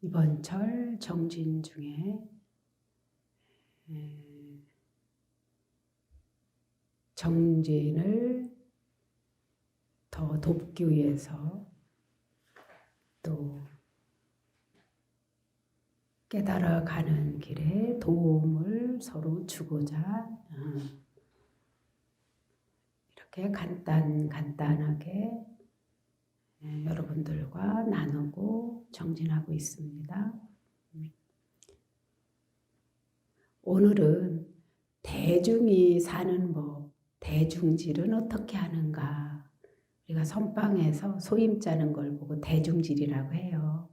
이번 철 정진 중에 정진을 더 돕기 위해서 또 깨달아가는 길에 도움을 서로 주고자 이렇게 간단하게 여러분들과 나누고 정진하고 있습니다. 오늘은 대중이 사는 법, 대중질은 어떻게 하는가. 우리가 선방에서 소임 짜는 걸 보고 대중질이라고 해요.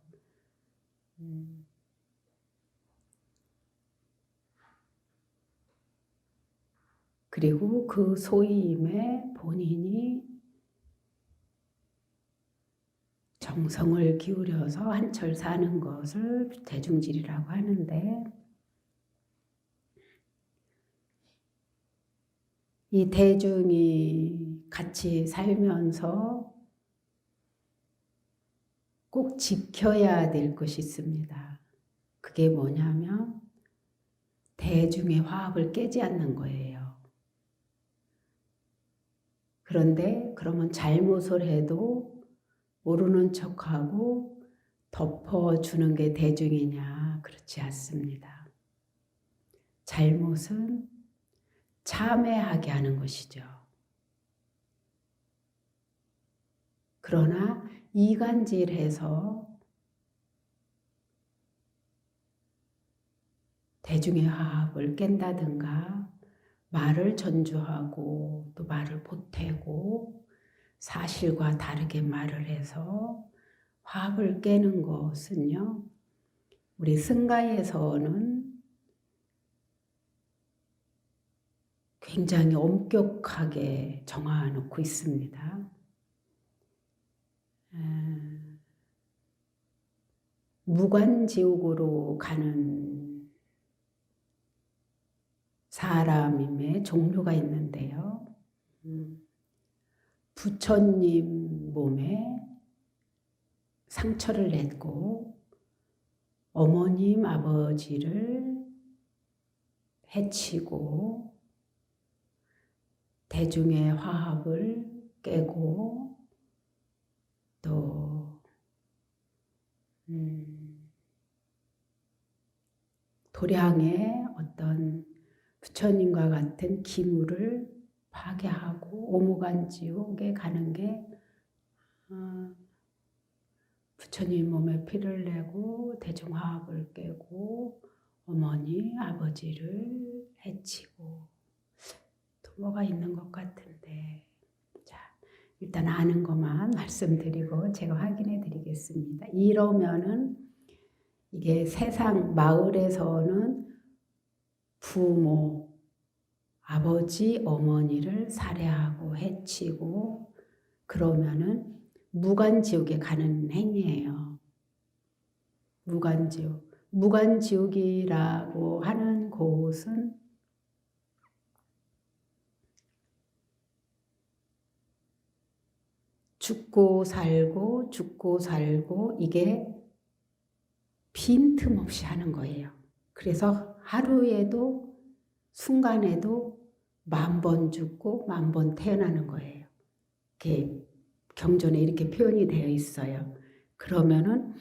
그리고 그 소임에 본인이 정성을 기울여서 한철 사는 것을 대중질이라고 하는데, 이 대중이 같이 살면서 꼭 지켜야 될 것이 있습니다. 그게 뭐냐면 대중의 화합을 깨지 않는 거예요. 그런데 그러면 잘못을 해도 모르는 척하고 덮어주는 게 대중이냐? 그렇지 않습니다. 잘못은 참회하게 하는 것이죠. 그러나 이간질해서 대중의 화합을 깬다든가 말을 전주하고 또 말을 보태고 사실과 다르게 말을 해서 화합을 깨는 것은요, 우리 승가에서는 굉장히 엄격하게 정해놓고 있습니다. 무관지옥으로 가는 사람임의 종류가 있는데요. 부처님 몸에 상처를 냈고 어머님, 아버지를 해치고 대중의 화합을 깨고 또 도량의 어떤 부처님과 같은 기물을 파괴하고 오무간지옥에 가는 게 부처님 몸에 피를 내고 대중화합을 깨고 어머니, 아버지를 해치고 또 뭐가 있는 것 같은데, 자, 일단 아는 것만 말씀드리고 제가 확인해 드리겠습니다. 이러면은 이게 세상 마을에서는 부모, 아버지, 어머니를 살해하고 해치고 그러면은 무간지옥에 가는 행위예요. 무간지옥. 무간지옥이라고 하는 곳은 죽고 살고 이게 빈틈없이 하는 거예요. 그래서 하루에도 순간에도 10,000번 죽고 10,000번 태어나는 거예요. 이렇게 경전에 이렇게 표현이 되어 있어요. 그러면은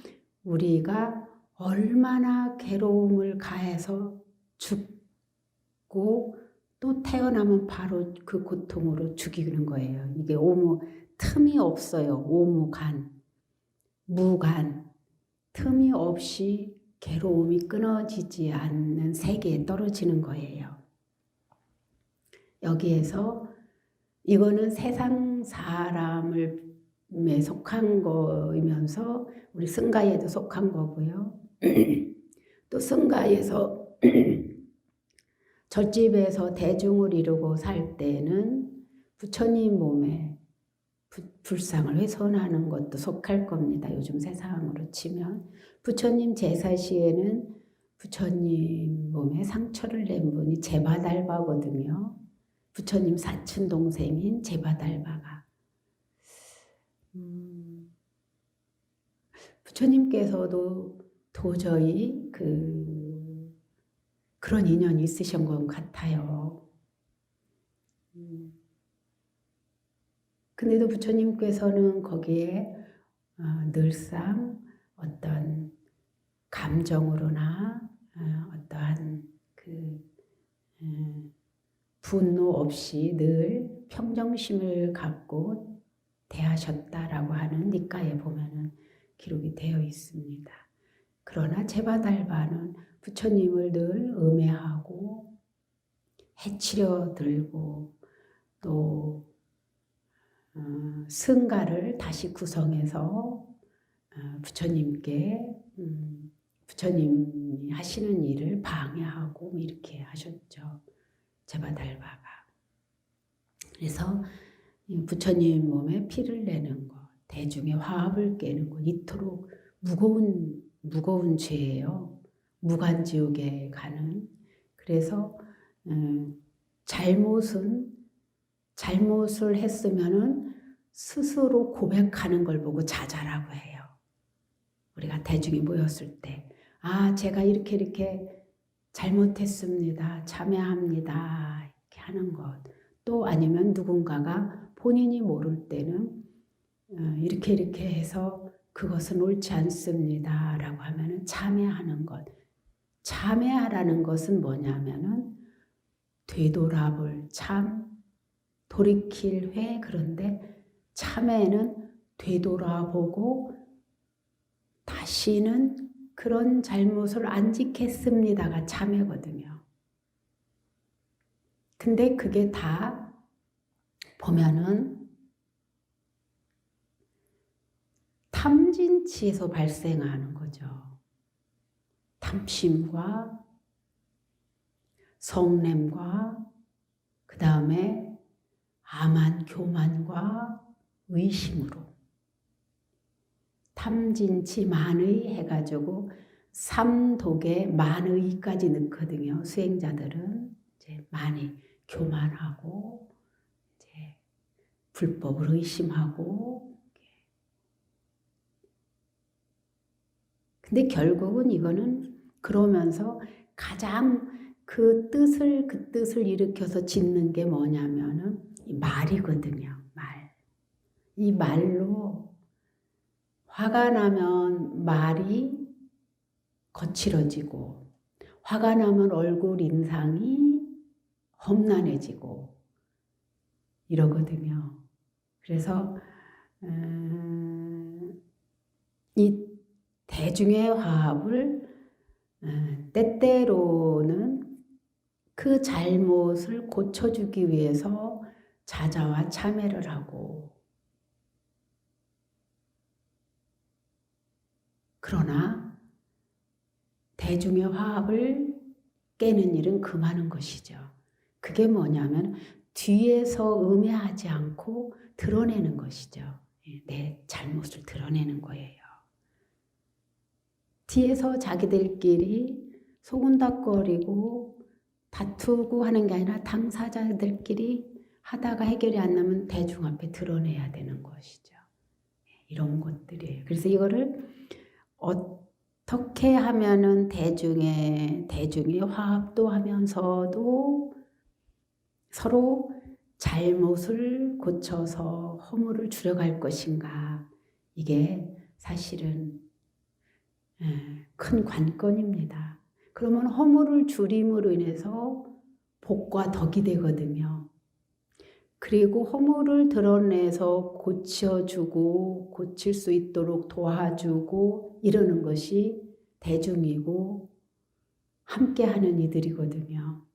우리가 얼마나 괴로움을 가해서 죽고 또 태어나면 바로 그 고통으로 죽이는 거예요. 이게 틈이 없어요. 오무간, 무간, 틈이 없이 괴로움이 끊어지지 않는 세계에 떨어지는 거예요. 여기에서 이거는 세상 사람을 속한 거이면서 우리 승가에도 속한 거고요. 또 승가에서 젖집에서 대중을 이루고 살 때는 부처님 몸에 불상을 훼손하는 것도 속할 겁니다. 요즘 세상으로 치면 부처님 제사 시에는 부처님 몸에 상처를 낸 분이 제바달바거든요. 부처님 사촌 동생인 제바달바가 부처님께서도 도저히 그런 인연이 있으신 것 같아요. 근데도 부처님께서는 거기에 늘상 어떤 감정으로나 어떠한 분노 없이 늘 평정심을 갖고 대하셨다라고 하는 니까에 보면은 기록이 되어 있습니다. 그러나 제바달바는 부처님을 늘 음해하고 해치려 들고 또 승가를 다시 구성해서 부처님께 부처님이 하시는 일을 방해하고 이렇게 하셨죠. 제바달바가. 그래서 부처님 몸에 피를 내는 것, 대중의 화합을 깨는 것, 이토록 무거운 죄예요. 무간지옥에 가는. 그래서 잘못을 했으면은 스스로 고백하는 걸 보고 자자라고 해요. 우리가 대중이 모였을 때, 제가 이렇게 잘못했습니다. 참회합니다. 이렇게 하는 것. 또 아니면 누군가가 본인이 모를 때는 이렇게 해서 그것은 옳지 않습니다. 라고 하면은 참회하는 것. 참회하라는 것은 뭐냐면은 되돌아볼 참, 돌이킬 회. 그런데 참회는 되돌아보고 다시는 그런 잘못을 안 짓겠습니다가 참회거든요. 근데 그게 다 보면은 탐진치에서 발생하는 거죠. 탐심과 성냄과 그 다음에 암한 교만과 의심으로 탐진치 만의 해가지고 삼독에 만의까지 넣거든요. 수행자들은 이제 만의 교만하고 이제 불법을 의심하고. 근데 결국은 이거는 그러면서 가장 그 뜻을 일으켜서 짓는 게 뭐냐면은 이 말이거든요. 말. 이 말로 화가 나면 말이 거칠어지고, 화가 나면 얼굴 인상이 험난해지고 이러거든요. 그래서 이 대중의 화합을 때때로는 그 잘못을 고쳐주기 위해서 자자와 참회를 하고, 그러나 대중의 화합을 깨는 일은 금하는 것이죠. 그게 뭐냐면 뒤에서 음해하지 않고 드러내는 것이죠. 내 잘못을 드러내는 거예요. 뒤에서 자기들끼리 소곤닥거리고 다투고 하는 게 아니라 당사자들끼리 하다가 해결이 안 나면 대중 앞에 드러내야 되는 것이죠. 이런 것들이에요. 그래서 이거를 어떻게 하면은 대중의 화합도 하면서도 서로 잘못을 고쳐서 허물을 줄여갈 것인가, 이게 사실은 큰 관건입니다. 그러면 허물을 줄임으로 인해서 복과 덕이 되거든요. 그리고 허물을 드러내서 고쳐주고 고칠 수 있도록 도와주고 이러는 것이 대중이고 함께하는 이들이거든요.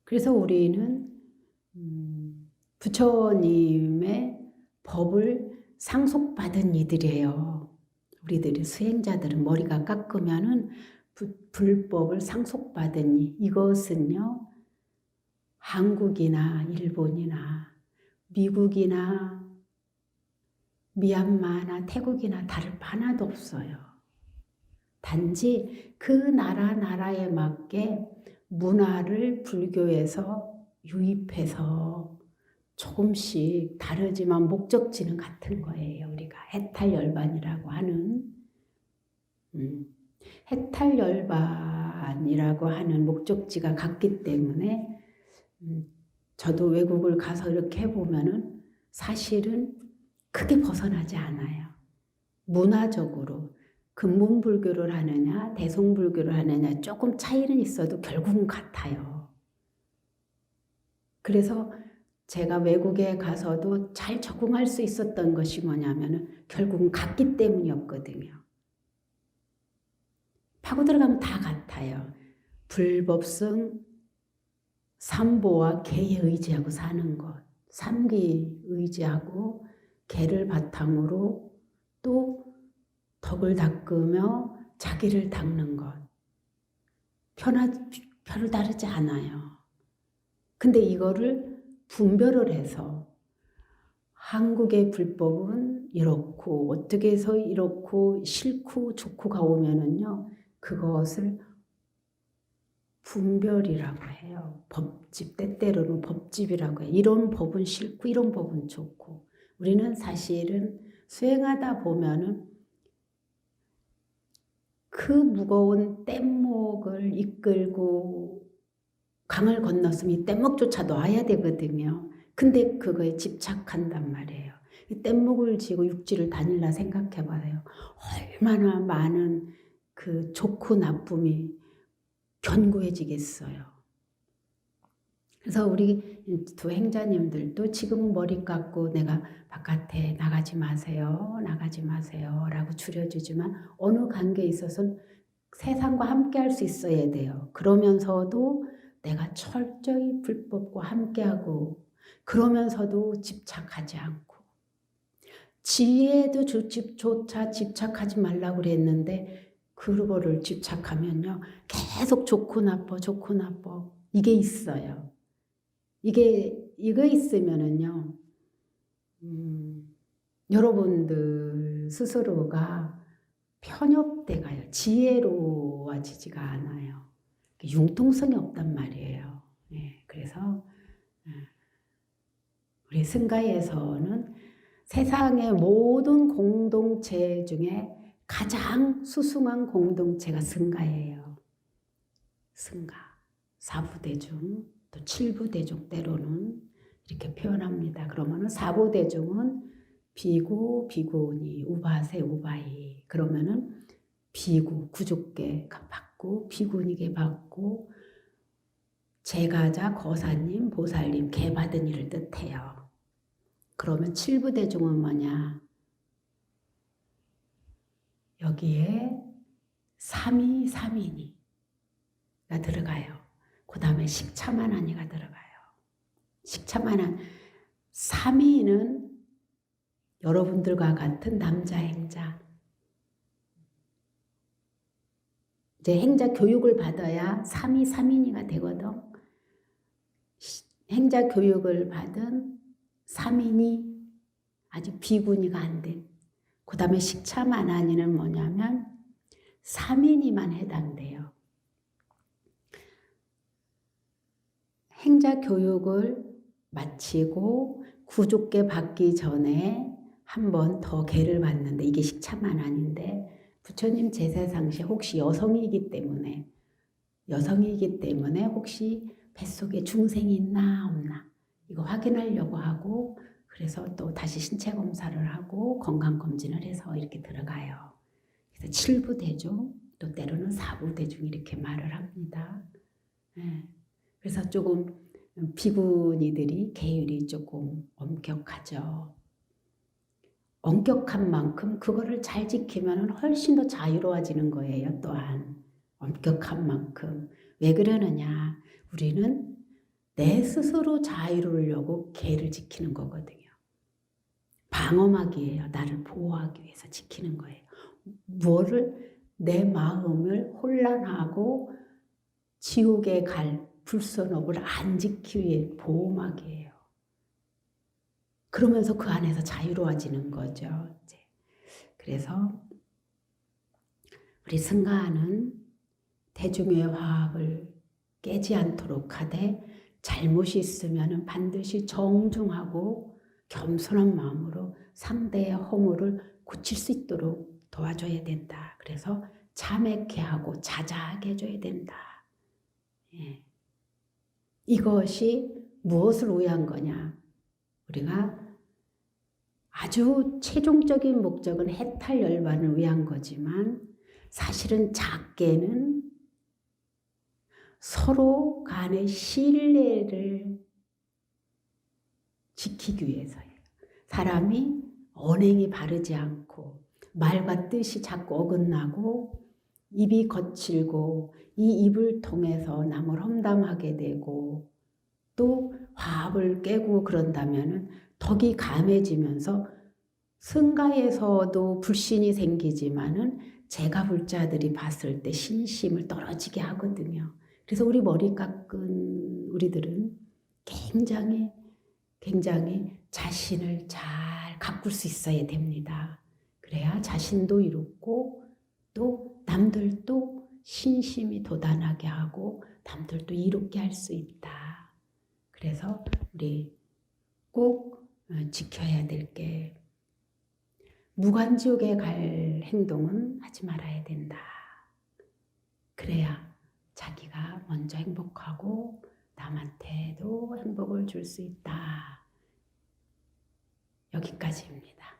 그래서 우리는 부처님의 법을 상속받은 이들이에요. 우리들이 수행자들은 머리가 깎으면은 불법을 상속받은 이것은요, 한국이나 일본이나 미국이나 미얀마나 태국이나 다를 바 하나도 없어요. 단지 그 나라에 맞게 문화를 불교에서 유입해서 조금씩 다르지만 목적지는 같은 거예요. 우리가 해탈열반이라고 하는 해탈열반이라고 하는 목적지가 같기 때문에 저도 외국을 가서 이렇게 해보면은 사실은 크게 벗어나지 않아요. 문화적으로 근본불교를 하느냐 대성불교를 하느냐 조금 차이는 있어도 결국은 같아요. 그래서 제가 외국에 가서도 잘 적응할 수 있었던 것이 뭐냐면은 결국은 같기 때문이었거든요. 파고 들어가면 다 같아요. 불법성, 삼보와 개에 의지하고 사는 것, 삼기 의지하고 개를 바탕으로 또 덕을 닦으며 자기를 닦는 것. 별로 다르지 않아요. 근데 이거를 분별을 해서 한국의 불법은 이렇고 어떻게 해서 이렇고 싫고 좋고가 오면은요. 그것을 분별이라고 해요. 법집, 때때로는 법집이라고 해요. 이런 법은 싫고 이런 법은 좋고. 우리는 사실은 수행하다 보면은 그 무거운 뗏목을 이끌고 강을 건넜으면 이 뗏목조차 놔야 되거든요. 근데 그거에 집착한단 말이에요. 이 뗏목을 지고 육지를 다닐라 생각해봐요. 얼마나 많은 그 좋고 나쁨이 견고해지겠어요. 그래서 우리 두 행자님들도 지금은 머리 깎고 내가 바깥에 나가지 마세요. 나가지 마세요. 라고 줄여주지만 어느 관계에 있어서는 세상과 함께 할 수 있어야 돼요. 그러면서도 내가 철저히 불법과 함께하고 그러면서도 집착하지 않고 지혜도 조차 집착하지 말라고 그랬는데 그거를 집착하면요. 계속 좋고 나빠 좋고 나빠 이게 있어요. 이거 있으면은요. 여러분들 스스로가 편협돼 가요. 지혜로워지지가 않아요. 융통성이 없단 말이에요. 네, 그래서 우리 승가에서는 세상의 모든 공동체 중에 가장 수승한 공동체가 승가예요. 승가, 사부대중, 또 칠부대중 때로는 이렇게 표현합니다. 그러면은 사부대중은 비구, 비구니, 우바세, 우바이. 그러면은 비구, 구족계 받고 비구니계 받고 제가자, 거사님, 보살님, 개 받은 이를 뜻해요. 그러면 칠부대중은 뭐냐? 여기에 삼이, 삼인이가 들어가요. 그 다음에 식차만한이가 들어가요. 식차만한 삼인은 여러분들과 같은 남자 행자. 이제 행자 교육을 받아야 삼이, 삼인이가 되거든. 행자 교육을 받은 삼인이 아직 비구니가 안 된. 그 다음에 식차만한이는 뭐냐면 삼인이만 해당돼요. 행자 교육을 마치고 구족계 받기 전에 한 번 더 계를 받는데 이게 식차만한인데 부처님 제세상시 혹시 여성이기 때문에 혹시 뱃속에 중생이 있나 없나 이거 확인하려고 하고 그래서 또 다시 신체 검사를 하고 건강검진을 해서 이렇게 들어가요. 그래서 칠부대중 또 때로는 사부대중 이렇게 말을 합니다. 네. 그래서 조금 비구니들이 계율이 조금 엄격하죠. 엄격한 만큼 그거를 잘 지키면 훨씬 더 자유로워지는 거예요. 또한 엄격한 만큼. 왜 그러느냐. 우리는 내 스스로 자유로우려고 계를 지키는 거거든요. 방어막이에요. 나를 보호하기 위해서 지키는 거예요. 뭐를 내 마음을 혼란하고 지옥에 갈 불선업을 안 지키기 위해 보호막이에요. 그러면서 그 안에서 자유로워지는 거죠. 이제. 그래서 우리 승가는 대중의 화합을 깨지 않도록 하되 잘못이 있으면 반드시 정중하고 겸손한 마음으로 상대의 허물을 고칠 수 있도록 도와줘야 된다. 그래서 자매케 하고 자자하게 해줘야 된다. 예. 이것이 무엇을 위한 거냐? 우리가 아주 최종적인 목적은 해탈 열반을 위한 거지만 사실은 작게는 서로 간의 신뢰를 지키기 위해서예요. 사람이 언행이 바르지 않고 말과 뜻이 자꾸 어긋나고 입이 거칠고 이 입을 통해서 남을 험담하게 되고 또 화합을 깨고 그런다면 덕이 감해지면서 승가에서도 불신이 생기지만은 제가불자들이 봤을 때 신심을 떨어지게 하거든요. 그래서 우리 머리 깎은 우리들은 굉장히 자신을 잘 가꿀 수 있어야 됩니다. 그래야 자신도 이롭고 또 남들도 신심이 돋아나게 하고 남들도 이롭게 할 수 있다. 그래서 우리 꼭 지켜야 될 게 무간지옥에 갈 행동은 하지 말아야 된다. 그래야 자기가 먼저 행복하고 남한테도 행복을 줄 수 있다. 여기까지입니다.